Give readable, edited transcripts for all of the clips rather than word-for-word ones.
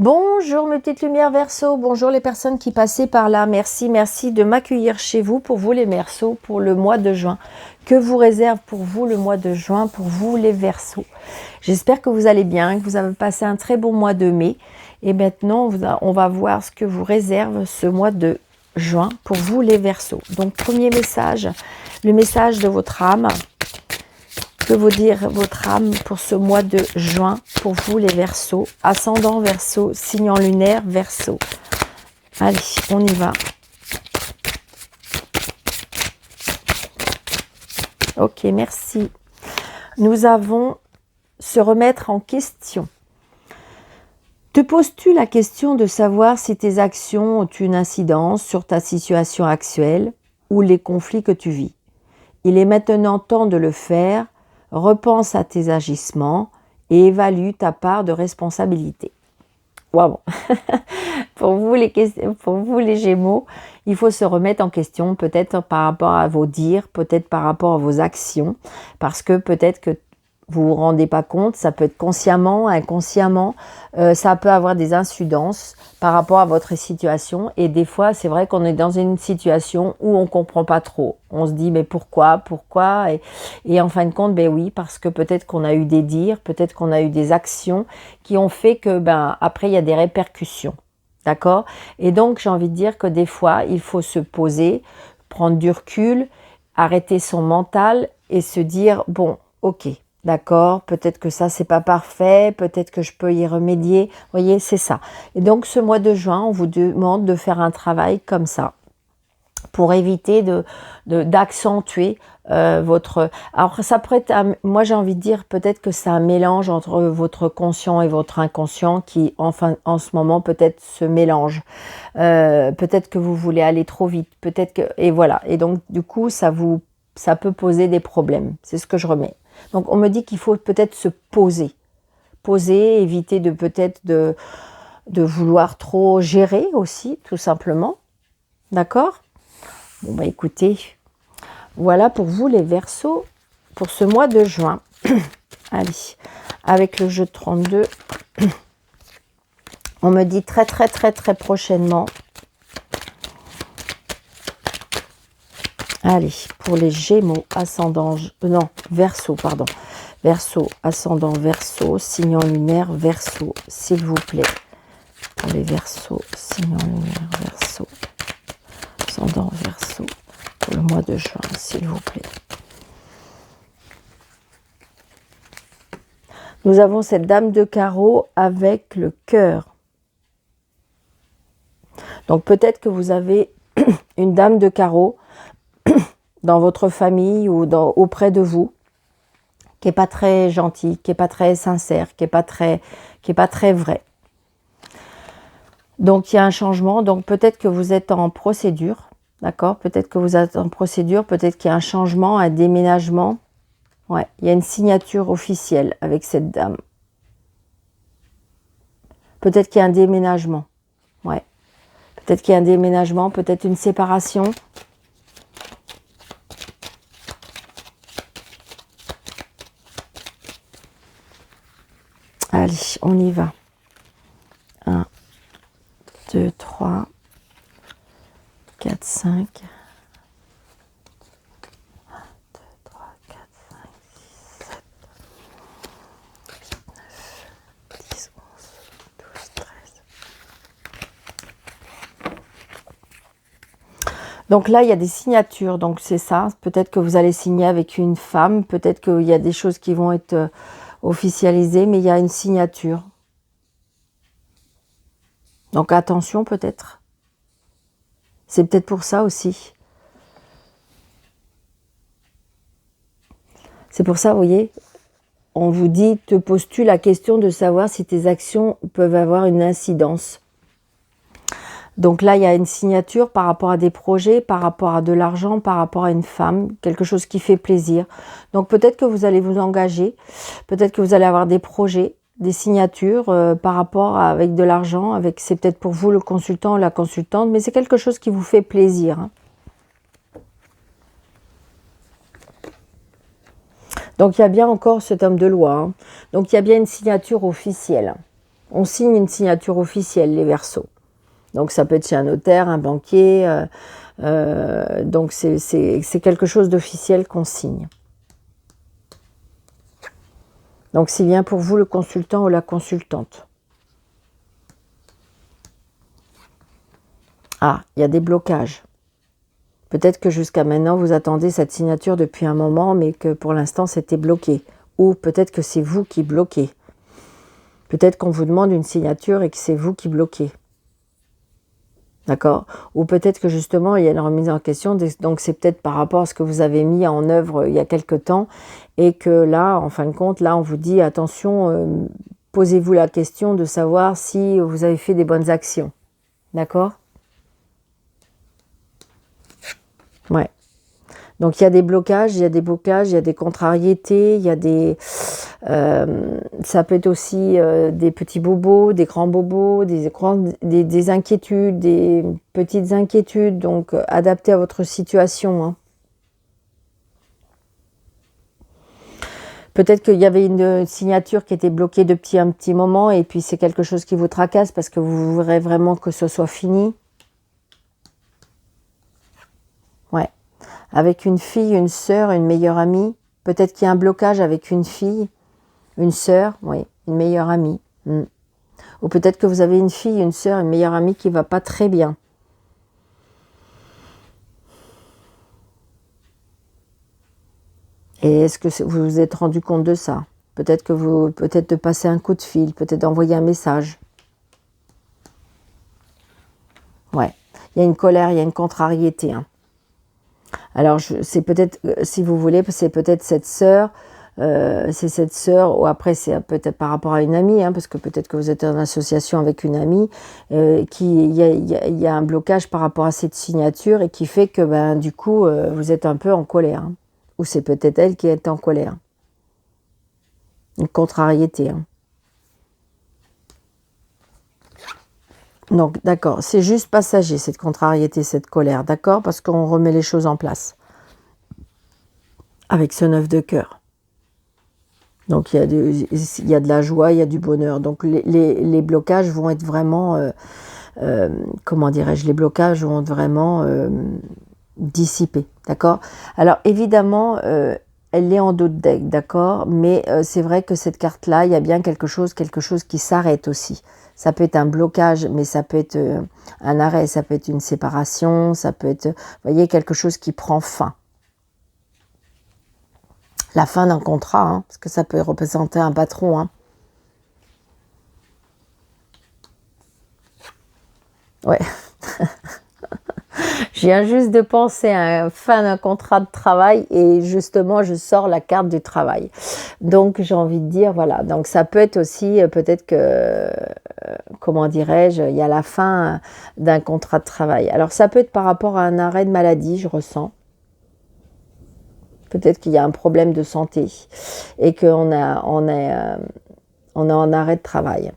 Bonjour mes petites lumières Verseau, bonjour les personnes qui passaient par là. Merci de m'accueillir chez vous, pour vous les Verseaux, pour le mois de juin. Que vous réserve pour vous le mois de juin, pour vous les Verseaux. J'espère que vous allez bien, que vous avez passé un très bon mois de mai. Et maintenant, on va voir ce que vous réserve ce mois de juin pour vous les Verseaux. Donc premier message, le message de votre âme. Que vous dire votre âme pour ce mois de juin, pour vous les Verseaux, ascendant Verseau, signe lunaire Verseau. Allez, on y va. Ok, merci. Nous avons se remettre en question. Te poses-tu la question de savoir si tes actions ont une incidence sur ta situation actuelle ou les conflits que tu vis? Il est maintenant temps de le faire. Repense à tes agissements et évalue ta part de responsabilité. Waouh. Pour vous les Gémeaux, il faut se remettre en question, peut-être par rapport à vos dires, peut-être par rapport à vos actions, parce que peut-être que vous vous rendez pas compte, ça peut être consciemment, inconsciemment, ça peut avoir des incidences par rapport à votre situation. Et des fois, c'est vrai qu'on est dans une situation où on comprend pas trop. On se dit, mais pourquoi et en fin de compte, ben oui, parce que peut-être qu'on a eu des dires, peut-être qu'on a eu des actions qui ont fait que, après, il y a des répercussions. D'accord? Et donc, j'ai envie de dire que des fois, il faut se poser, prendre du recul, arrêter son mental et se dire, bon, ok, d'accord, peut-être que ça, c'est pas parfait, peut-être que je peux y remédier. Vous voyez, c'est ça. Et donc, ce mois de juin, on vous demande de faire un travail comme ça pour éviter d'accentuer votre... Alors, ça pourrait être... Moi, j'ai envie de dire peut-être que c'est un mélange entre votre conscient et votre inconscient qui, enfin, en ce moment, peut-être se mélange. Peut-être que vous voulez aller trop vite, peut-être que... Et voilà. Et donc, du coup, ça peut poser des problèmes. C'est ce que je remets. Donc, on me dit qu'il faut peut-être se poser. Poser, éviter de peut-être de vouloir trop gérer aussi, tout simplement. D'accord ? Bon, écoutez, voilà pour vous les Verseaux, pour ce mois de juin. Allez, avec le jeu de 32, on me dit très prochainement. Allez, pour les Gémeaux, ascendant, non, Verseau, pardon. Verseau, ascendant, Verseau, signe lunaire, Verseau, s'il vous plaît. Pour les Verseaux, signe lunaire, Verseau, ascendant, Verseau, pour le mois de juin, s'il vous plaît. Nous avons cette dame de carreau avec le cœur. Donc peut-être que vous avez une dame de carreau dans votre famille ou auprès de vous, qui n'est pas très gentille, qui n'est pas très sincère, qui n'est pas très vrai. Donc il y a un changement, donc peut-être que vous êtes en procédure, d'accord? Peut-être que vous êtes en procédure, peut-être qu'il y a un changement, un déménagement. Ouais, il y a une signature officielle avec cette dame. Peut-être qu'il y a un déménagement. Ouais. Peut-être qu'il y a un déménagement, peut-être une séparation. Allez, on y va. 1, 2, 3, 4, 5. 1, 2, 3, 4, 5, 6, 7, 8, 9, 10, 11, 12, 13. Donc là, il y a des signatures, donc c'est ça. Peut-être que vous allez signer avec une femme, peut-être qu'il y a des choses qui vont être officialisées, mais il y a une signature. Donc attention peut-être. C'est peut-être pour ça aussi. C'est pour ça, vous voyez, on vous dit, te poses-tu la question de savoir si tes actions peuvent avoir une incidence. Donc là, il y a une signature par rapport à des projets, par rapport à de l'argent, par rapport à une femme, quelque chose qui fait plaisir. Donc peut-être que vous allez vous engager, peut-être que vous allez avoir des projets, des signatures par rapport avec de l'argent, c'est peut-être pour vous le consultant ou la consultante, mais c'est quelque chose qui vous fait plaisir. Hein. Donc il y a bien encore cet homme de loi. Hein. Donc il y a bien une signature officielle. On signe une signature officielle, les Verseaux. Donc ça peut être chez un notaire, un banquier. Donc c'est quelque chose d'officiel qu'on signe. Donc c'est bien pour vous le consultant ou la consultante. Ah, il y a des blocages. Peut-être que jusqu'à maintenant, vous attendez cette signature depuis un moment, mais que pour l'instant, c'était bloqué. Ou peut-être que c'est vous qui bloquez. Peut-être qu'on vous demande une signature et que c'est vous qui bloquez. D'accord? Ou peut-être que justement, il y a une remise en question. Donc, c'est peut-être par rapport à ce que vous avez mis en œuvre il y a quelque temps. Et que là, en fin de compte, là, on vous dit, attention, posez-vous la question de savoir si vous avez fait des bonnes actions. D'accord? Ouais. Donc, il y a des blocages, il y a des contrariétés, il y a des... ça peut être aussi des petits bobos, des grands bobos, des inquiétudes, des petites inquiétudes, donc adaptées à votre situation. Hein. Peut-être qu'il y avait une signature qui était bloquée depuis un petit moment et puis c'est quelque chose qui vous tracasse parce que vous voudrez vraiment que ce soit fini. Ouais. Avec une fille, une sœur, une meilleure amie. Peut-être qu'il y a un blocage avec une fille, une sœur, oui, une meilleure amie. Ou peut-être que vous avez une fille, une sœur, une meilleure amie qui ne va pas très bien. Et est-ce que vous vous êtes rendu compte de ça? Peut-être de passer un coup de fil, peut-être d'envoyer un message. Ouais, il y a une colère, il y a une contrariété. Hein. Alors, c'est peut-être, si vous voulez, c'est peut-être cette sœur, ou après c'est peut-être par rapport à une amie, hein, parce que peut-être que vous êtes en association avec une amie, il y a un blocage par rapport à cette signature et qui fait que du coup, vous êtes un peu en colère. Hein. Ou c'est peut-être elle qui est en colère. Une contrariété. Hein. Donc, d'accord, c'est juste passager, cette contrariété, cette colère, d'accord? Parce qu'on remet les choses en place. Avec ce 9 de cœur. Donc, il y a de la joie, il y a du bonheur. Donc, les blocages vont être vraiment, comment dirais-je, les blocages vont être vraiment dissipés, d'accord? Alors, évidemment, elle est en dos de deck, d'accord? Mais c'est vrai que cette carte-là, il y a bien quelque chose qui s'arrête aussi. Ça peut être un blocage, mais ça peut être un arrêt, ça peut être une séparation, ça peut être, vous voyez, quelque chose qui prend fin. La fin d'un contrat, hein, parce que ça peut représenter un patron. Hein. Ouais. Je viens juste de penser à la fin d'un contrat de travail et justement, je sors la carte du travail. Donc, j'ai envie de dire, voilà. Donc, ça peut être aussi, peut-être que, comment dirais-je, il y a la fin d'un contrat de travail. Alors, ça peut être par rapport à un arrêt de maladie, je ressens. Peut-être qu'il y a un problème de santé et qu'on on est en arrêt de travail.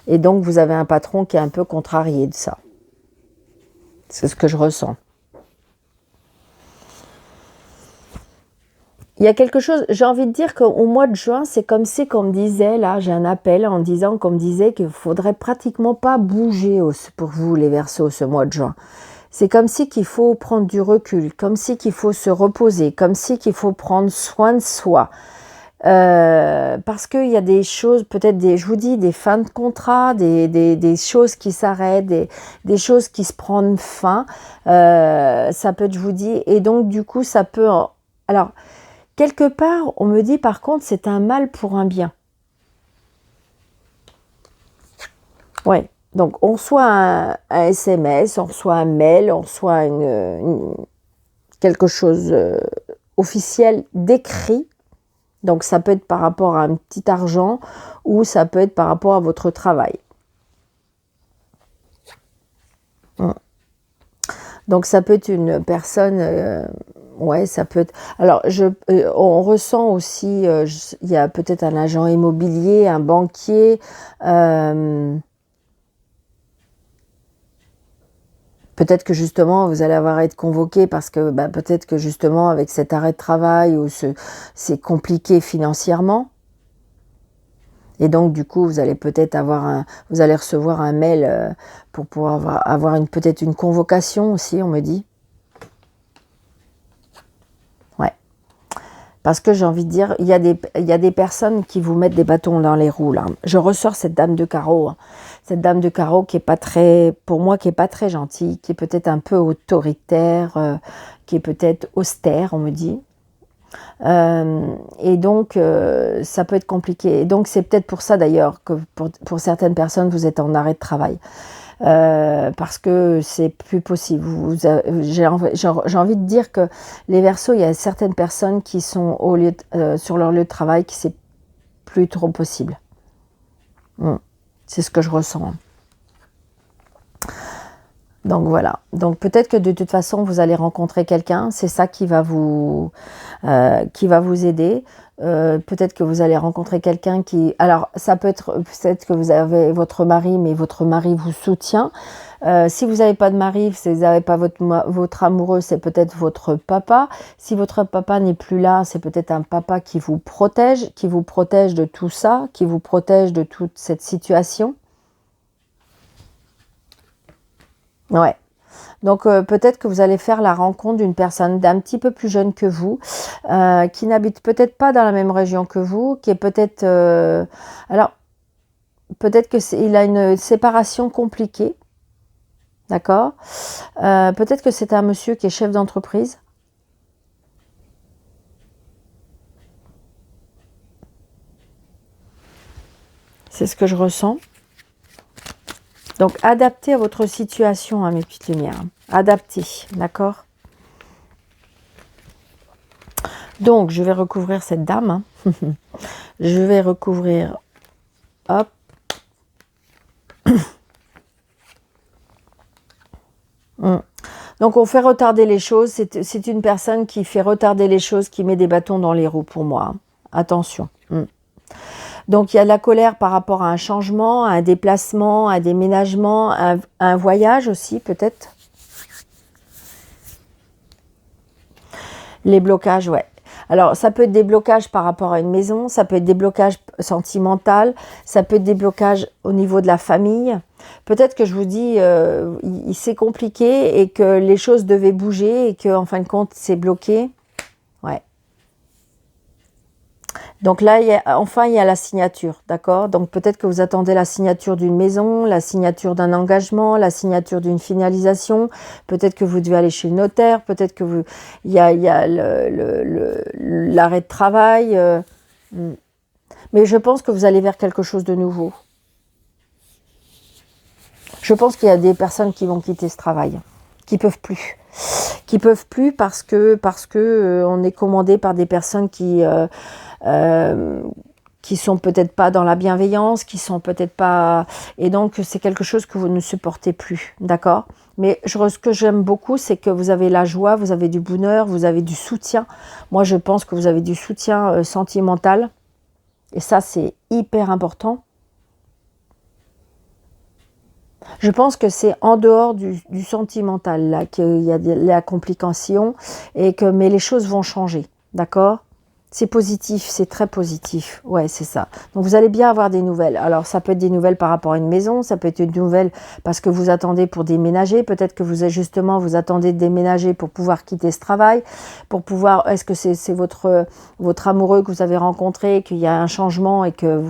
Et donc, vous avez un patron qui est un peu contrarié de ça. C'est ce que je ressens. Il y a quelque chose, j'ai envie de dire qu'au mois de juin, c'est comme si qu'on me disait, là j'ai un appel en disant qu'on me disait qu'il ne faudrait pratiquement pas bouger pour vous les Verseaux ce mois de juin. C'est comme si qu'il faut prendre du recul, comme si qu'il faut se reposer, comme si qu'il faut prendre soin de soi. Parce qu'il y a des choses, peut-être je vous dis, des fins de contrat, des choses qui s'arrêtent, des choses qui se prennent fin. Ça peut être, je vous dis, et donc du coup, ça peut... Alors, quelque part, on me dit par contre, c'est un mal pour un bien. Ouais. Donc, on reçoit un SMS, on reçoit un mail, on reçoit quelque chose officiel d'écrit. Donc, ça peut être par rapport à un petit argent ou ça peut être par rapport à votre travail. Donc, ça peut être une personne... ouais, ça peut être... Alors, on ressent aussi... il y a peut-être un agent immobilier, un banquier... Peut-être que justement, vous allez avoir à être convoqué parce que peut-être que justement, avec cet arrêt de travail, c'est compliqué financièrement. Et donc, du coup, vous allez peut-être vous allez recevoir un mail pour pouvoir avoir peut-être une convocation aussi, on me dit. Ouais. Parce que j'ai envie de dire, il y a des personnes qui vous mettent des bâtons dans les roues, là. Je ressors cette dame de carreau. Hein. Cette dame de carreau qui est pas très, pour moi, qui est pas très gentille, qui est peut-être un peu autoritaire, qui est peut-être austère, on me dit. Et donc, ça peut être compliqué. Et donc, c'est peut-être pour ça d'ailleurs que pour certaines personnes, vous êtes en arrêt de travail. Parce que c'est plus possible. J'ai envie de dire que les Verseaux, il y a certaines personnes qui sont sur leur lieu de travail qui c'est plus trop possible. C'est ce que je ressens. Donc voilà. Donc peut-être que de toute façon vous allez rencontrer quelqu'un. C'est ça qui va vous aider. Peut-être que vous allez rencontrer quelqu'un qui... Alors ça peut-être que vous avez votre mari, mais votre mari vous soutient. Si vous n'avez pas de mari, si vous n'avez pas votre amoureux, c'est peut-être votre papa. Si votre papa n'est plus là, c'est peut-être un papa qui vous protège de tout ça, qui vous protège de toute cette situation. Ouais. Donc peut-être que vous allez faire la rencontre d'une personne d'un petit peu plus jeune que vous, qui n'habite peut-être pas dans la même région que vous, qui est peut-être... alors, peut-être qu'il a une séparation compliquée, d'accord. Peut-être que c'est un monsieur qui est chef d'entreprise. C'est ce que je ressens. Donc, adaptez à votre situation, hein, mes petites lumières. Adaptez, d'accord? Donc, je vais recouvrir cette dame. Hein. Je vais recouvrir... Hop. Donc, on fait retarder les choses. C'est une personne qui fait retarder les choses, qui met des bâtons dans les roues pour moi. Hein. Attention. Donc, il y a de la colère par rapport à un changement, à un déplacement, à un déménagement, à un voyage aussi, peut-être. Les blocages, ouais. Alors, ça peut être des blocages par rapport à une maison, ça peut être des blocages sentimentaux, ça peut être des blocages au niveau de la famille. Peut-être que je vous dis, c'est compliqué et que les choses devaient bouger et qu'en fin de compte, c'est bloqué. Ouais. Donc là, il y a la signature, d'accord? Donc peut-être que vous attendez la signature d'une maison, la signature d'un engagement, la signature d'une finalisation. Peut-être que vous devez aller chez le notaire, peut-être que il y a l'arrêt de travail. Mais je pense que vous allez vers quelque chose de nouveau. Je pense qu'il y a des personnes qui vont quitter ce travail, qui peuvent plus parce que on est commandé par des personnes qui sont peut-être pas dans la bienveillance, qui sont peut-être pas... Et donc, c'est quelque chose que vous ne supportez plus, d'accord? Mais ce que j'aime beaucoup, c'est que vous avez la joie, vous avez du bonheur, vous avez du soutien. Moi, je pense que vous avez du soutien sentimental. Et ça, c'est hyper important. Je pense que c'est en dehors du sentimental, là, qu'il y a la complication, mais les choses vont changer, d'accord? C'est positif, c'est très positif. Ouais, c'est ça. Donc, vous allez bien avoir des nouvelles. Alors, ça peut être des nouvelles par rapport à une maison. Ça peut être une nouvelle parce que vous attendez pour déménager. Peut-être que vous attendez de déménager pour pouvoir quitter ce travail. Pour pouvoir... Est-ce que c'est votre amoureux que vous avez rencontré, qu'il y a un changement et que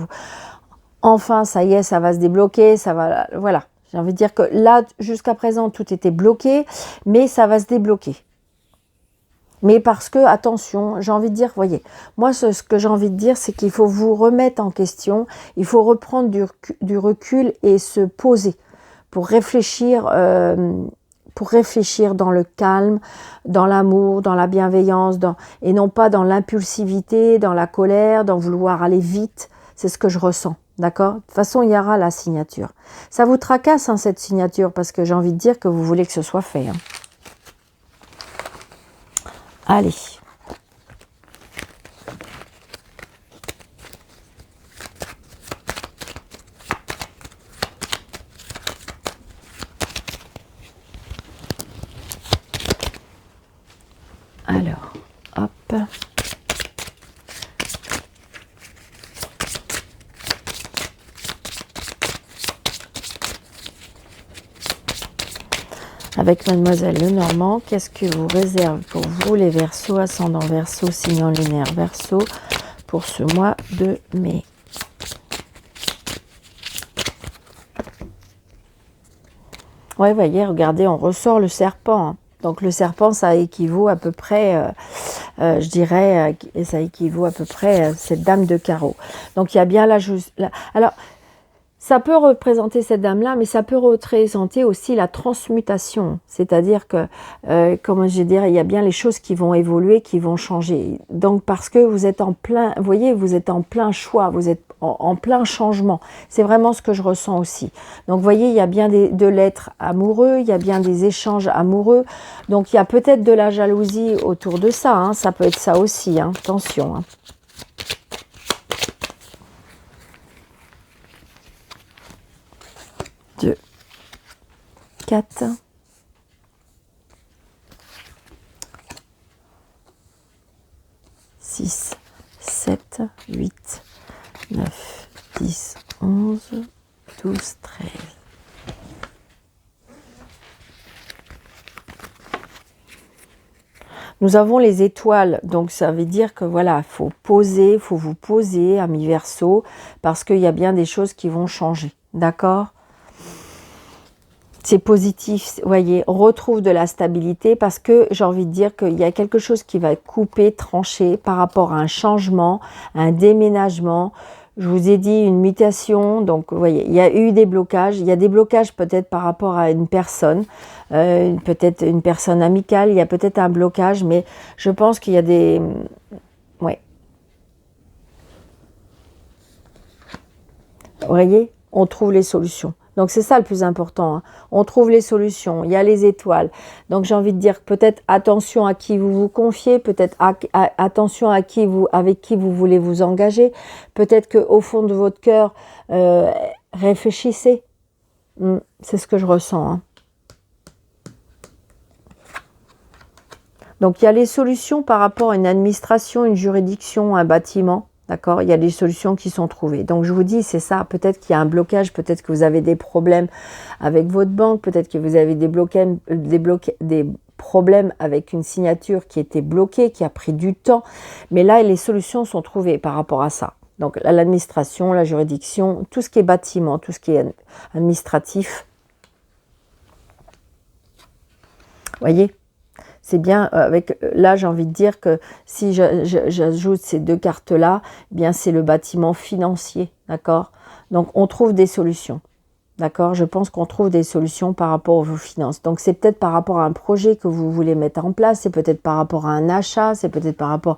enfin, ça y est, ça va se débloquer. Ça va... Voilà. J'ai envie de dire que là, jusqu'à présent, tout était bloqué. Mais ça va se débloquer. Mais parce que, attention, j'ai envie de dire, voyez, moi ce que j'ai envie de dire, c'est qu'il faut vous remettre en question, il faut reprendre du recul et se poser pour réfléchir dans le calme, dans l'amour, dans la bienveillance, et non pas dans l'impulsivité, dans la colère, dans vouloir aller vite. C'est ce que je ressens, d'accord? De toute façon, il y aura la signature. Ça vous tracasse, hein, cette signature, parce que j'ai envie de dire que vous voulez que ce soit fait, hein. Allez. Alors, hop. Avec Mademoiselle Lenormand, qu'est-ce que vous réserve pour vous les Verseaux, ascendant Verseau, signe lunaire Verseau, pour ce mois de mai? Ouais, voyez, regardez, on ressort le serpent. Hein. Donc le serpent, ça équivaut à peu près, je dirais, ça équivaut à peu près à cette dame de carreau. Donc il y a bien alors, ça peut représenter cette dame-là, mais ça peut représenter aussi la transmutation. C'est-à-dire que, comment je dirais, il y a bien les choses qui vont évoluer, qui vont changer. Donc, parce que vous êtes en plein, vous voyez, vous êtes en plein choix, vous êtes en plein changement. C'est vraiment ce que je ressens aussi. Donc, vous voyez, il y a bien de l'être amoureux, il y a bien des échanges amoureux. Donc, il y a peut-être de la jalousie autour de ça. Hein. Ça peut être ça aussi, hein. Attention. Hein. 2, 4, 6, 7, 8, 9, 10, 11, 12, 13. Nous avons les étoiles, donc ça veut dire que voilà, il faut poser, il faut vous poser, amis Verseau, parce qu'il y a bien des choses qui vont changer, d'accord? C'est positif, vous voyez, on retrouve de la stabilité parce que j'ai envie de dire qu'il y a quelque chose qui va être coupé, tranché par rapport à un changement, un déménagement. Je vous ai dit une mutation, donc vous voyez, il y a eu des blocages. Il y a des blocages peut-être par rapport à une personne, peut-être une personne amicale, il y a peut-être un blocage, mais je pense qu'il y a des... Ouais. Vous voyez, on trouve les solutions. Donc c'est ça le plus important, hein. On trouve les solutions, il y a les étoiles. Donc j'ai envie de dire peut-être attention à qui vous vous confiez, peut-être attention à avec qui vous voulez vous engager. Peut-être qu'au fond de votre cœur, réfléchissez. C'est ce que je ressens. Hein. Donc il y a les solutions par rapport à une administration, une juridiction, un bâtiment. D'accord, il y a des solutions qui sont trouvées. Donc, je vous dis, c'est ça. Peut-être qu'il y a un blocage, peut-être que vous avez des problèmes avec votre banque, peut-être que vous avez des problèmes avec une signature qui était bloquée, qui a pris du temps. Mais là, les solutions sont trouvées par rapport à ça. Donc, l'administration, la juridiction, tout ce qui est bâtiment, tout ce qui est administratif. Voyez ? C'est bien, là j'ai envie de dire que si j'ajoute ces deux cartes-là, eh bien c'est le bâtiment financier, d'accord? Donc on trouve des solutions, d'accord? Je pense qu'on trouve des solutions par rapport aux finances. Donc c'est peut-être par rapport à un projet que vous voulez mettre en place, c'est peut-être par rapport à un achat, c'est peut-être par rapport...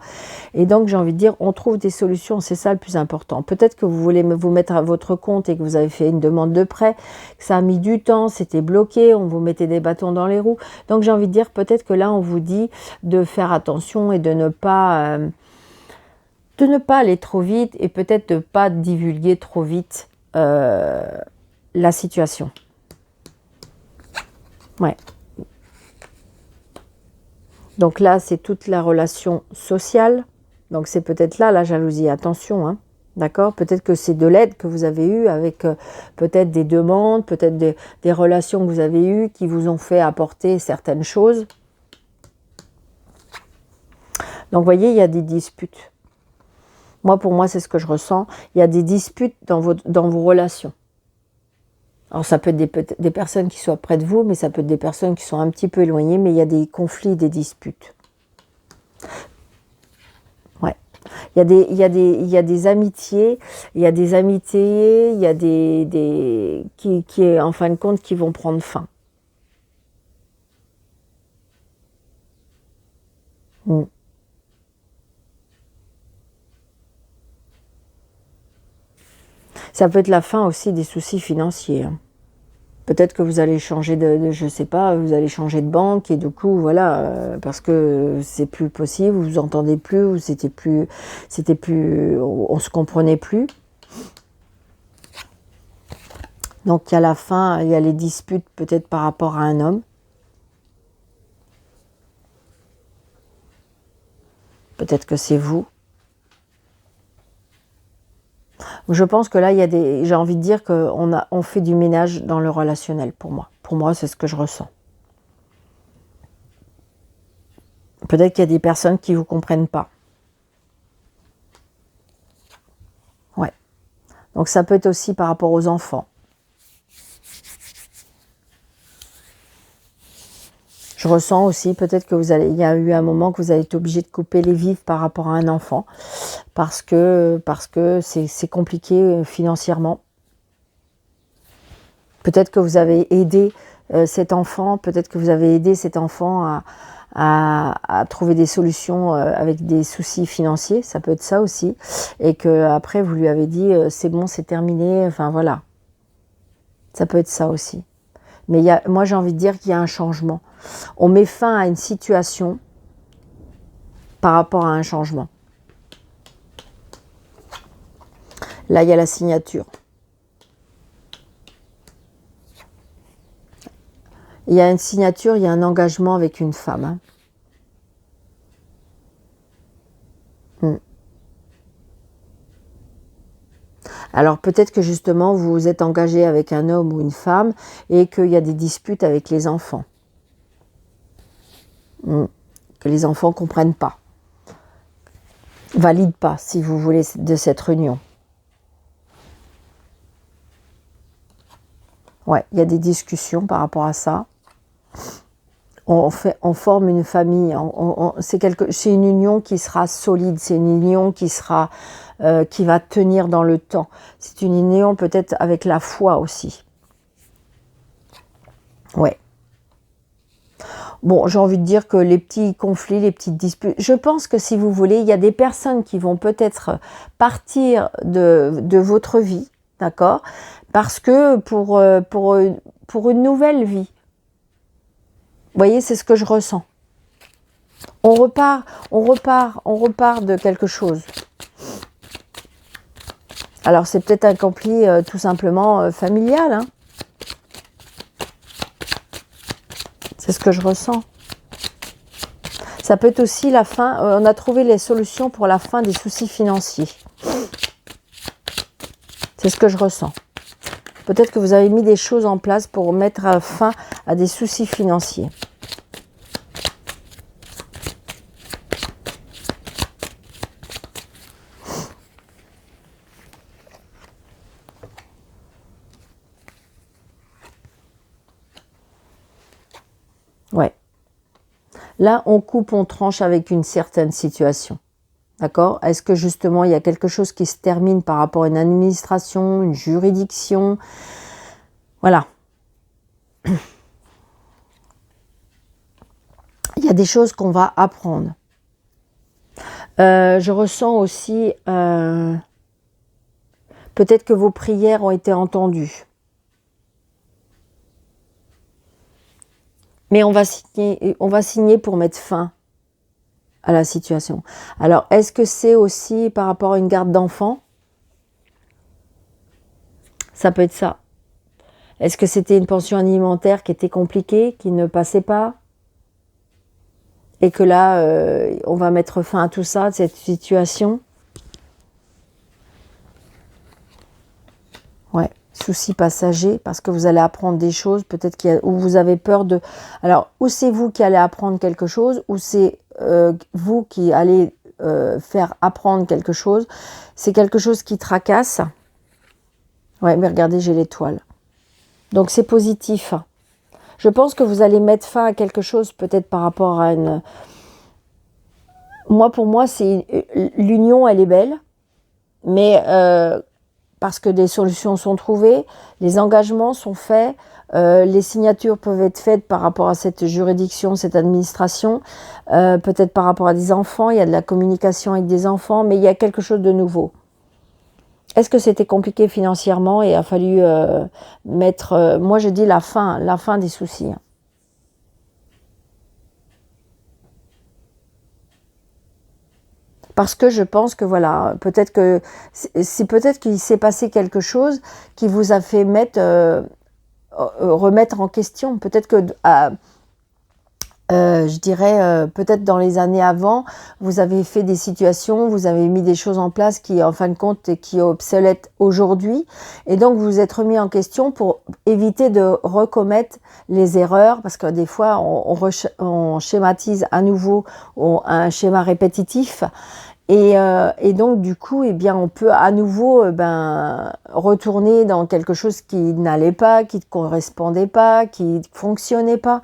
Et donc j'ai envie de dire, on trouve des solutions, c'est ça le plus important. Peut-être que vous voulez vous mettre à votre compte et que vous avez fait une demande de prêt, que ça a mis du temps, c'était bloqué, on vous mettait des bâtons dans les roues. Donc j'ai envie de dire, peut-être que là on vous dit de faire attention et de ne pas aller trop vite et peut-être de ne pas divulguer trop vite la situation. Ouais. Donc là, c'est toute la relation sociale. Donc c'est peut-être là la jalousie. Attention, hein. D'accord? Peut-être que c'est de l'aide que vous avez eue avec peut-être des demandes, peut-être des relations que vous avez eues qui vous ont fait apporter certaines choses. Donc vous voyez, il y a des disputes. Moi, pour moi, c'est ce que je ressens. Il y a des disputes dans vos relations. Alors, ça peut être des personnes qui sont près de vous, mais ça peut être des personnes qui sont un petit peu éloignées, mais il y a des conflits, des disputes. Ouais. Il y a des amitiés, il y a des qui, en fin de compte, qui vont prendre fin. Ça peut être la fin aussi des soucis financiers. Hein. Peut-être que vous allez changer je sais pas, vous allez changer de banque et du coup, voilà, parce que c'est plus possible, vous vous entendez plus, ou c'était plus, on se comprenait plus. Donc, il y a la fin, il y a les disputes peut-être par rapport à un homme. Peut-être que c'est vous. Je pense que là, j'ai envie de dire qu'on fait du ménage dans le relationnel pour moi. Pour moi, c'est ce que je ressens. Peut-être qu'il y a des personnes qui ne vous comprennent pas. Ouais. Donc ça peut être aussi par rapport aux enfants. Je ressens aussi peut-être que il y a eu un moment que vous avez été obligé de couper les vivres par rapport à un enfant parce que c'est compliqué financièrement. Peut-être que vous avez aidé cet enfant, peut-être que vous avez aidé cet enfant à trouver des solutions avec des soucis financiers, ça peut être ça aussi, et que après vous lui avez dit c'est bon, c'est terminé, enfin voilà, ça peut être ça aussi. Mais moi j'ai envie de dire qu'il y a un changement. On met fin à une situation par rapport à un changement. Là, il y a la signature. Il y a une signature, il y a un engagement avec une femme. Alors peut-être que justement vous vous êtes engagé avec un homme ou une femme et qu'il y a des disputes avec les enfants. Que les enfants ne comprennent pas. Valident pas, si vous voulez, de cette réunion. Ouais, il y a des discussions par rapport à ça. On forme une famille. C'est une union qui sera solide. C'est une union qui va tenir dans le temps. C'est une union peut-être avec la foi aussi. Ouais. Bon, j'ai envie de dire que les petits conflits, les petites disputes, je pense que si vous voulez, il y a des personnes qui vont peut-être partir de votre vie, d'accord? Parce que pour une nouvelle vie, vous voyez, c'est ce que je ressens. On repart de quelque chose. Alors, c'est peut-être un conflit tout simplement familial, hein. C'est ce que je ressens. Ça peut être aussi la fin, on a trouvé les solutions pour la fin des soucis financiers. C'est ce que je ressens. Peut-être que vous avez mis des choses en place pour mettre fin à des soucis financiers. Ouais. Là, on coupe, on tranche avec une certaine situation. D'accord? Est-ce que justement, il y a quelque chose qui se termine par rapport à une administration, une juridiction? Voilà. Il y a des choses qu'on va apprendre. Je ressens aussi peut-être que vos prières ont été entendues. Mais on va signer pour mettre fin à la situation. Alors, est-ce que c'est aussi par rapport à une garde d'enfants? Ça peut être ça. Est-ce que c'était une pension alimentaire qui était compliquée, qui ne passait pas? Et que là, on va mettre fin à tout ça, cette situation? Ouais. Soucis passagers, parce que vous allez apprendre des choses, peut-être où vous avez peur de... Alors, ou c'est vous qui allez apprendre quelque chose, ou c'est vous qui allez faire apprendre quelque chose. C'est quelque chose qui tracasse. Ouais, mais regardez, j'ai l'étoile. Donc, c'est positif. Je pense que vous allez mettre fin à quelque chose, peut-être par rapport à une... Pour moi, l'union, elle est belle, mais... parce que des solutions sont trouvées, les engagements sont faits, les signatures peuvent être faites par rapport à cette juridiction, cette administration, peut-être par rapport à des enfants, il y a de la communication avec des enfants, mais il y a quelque chose de nouveau. Est-ce que c'était compliqué financièrement et il a fallu mettre... moi, je dis la fin des soucis. Parce que je pense que voilà, peut-être qu'il s'est passé quelque chose qui vous a fait remettre en question. Peut-être que je dirais, peut-être dans les années avant, vous avez fait des situations, vous avez mis des choses en place qui, en fin de compte, qui sont obsolètes aujourd'hui. Et donc, vous vous êtes remis en question pour éviter de recommettre les erreurs, parce que des fois, on schématise à nouveau un schéma répétitif. Et donc, du coup, eh bien, on peut à nouveau retourner dans quelque chose qui n'allait pas, qui ne correspondait pas, qui ne fonctionnait pas.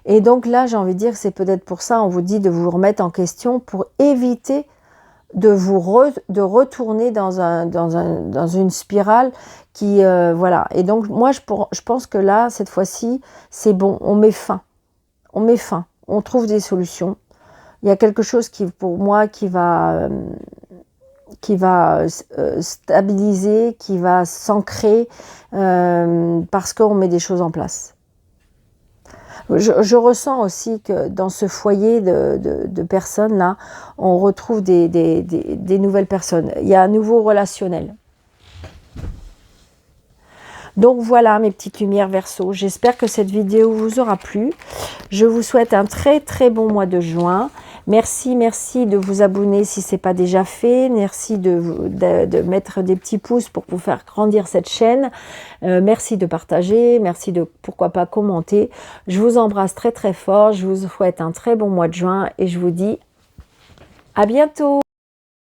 Et donc là, j'ai envie de dire que c'est peut-être pour ça, on vous dit de vous remettre en question pour éviter de retourner dans une spirale qui, voilà. Et donc, moi, je pense que là, cette fois-ci, c'est bon, on met fin. On met fin. On trouve des solutions. Il y a quelque chose qui, pour moi, qui va stabiliser, qui va s'ancrer, parce qu'on met des choses en place. Je ressens aussi que dans ce foyer de personnes là, on retrouve des nouvelles personnes. Il y a un nouveau relationnel. Donc voilà mes petites lumières Verseau, j'espère que cette vidéo vous aura plu. Je vous souhaite un très très bon mois de juin. Merci de vous abonner si ce n'est pas déjà fait. Merci de mettre des petits pouces pour faire grandir cette chaîne. Merci de partager, merci de pourquoi pas commenter. Je vous embrasse très très fort, je vous souhaite un très bon mois de juin et je vous dis à bientôt.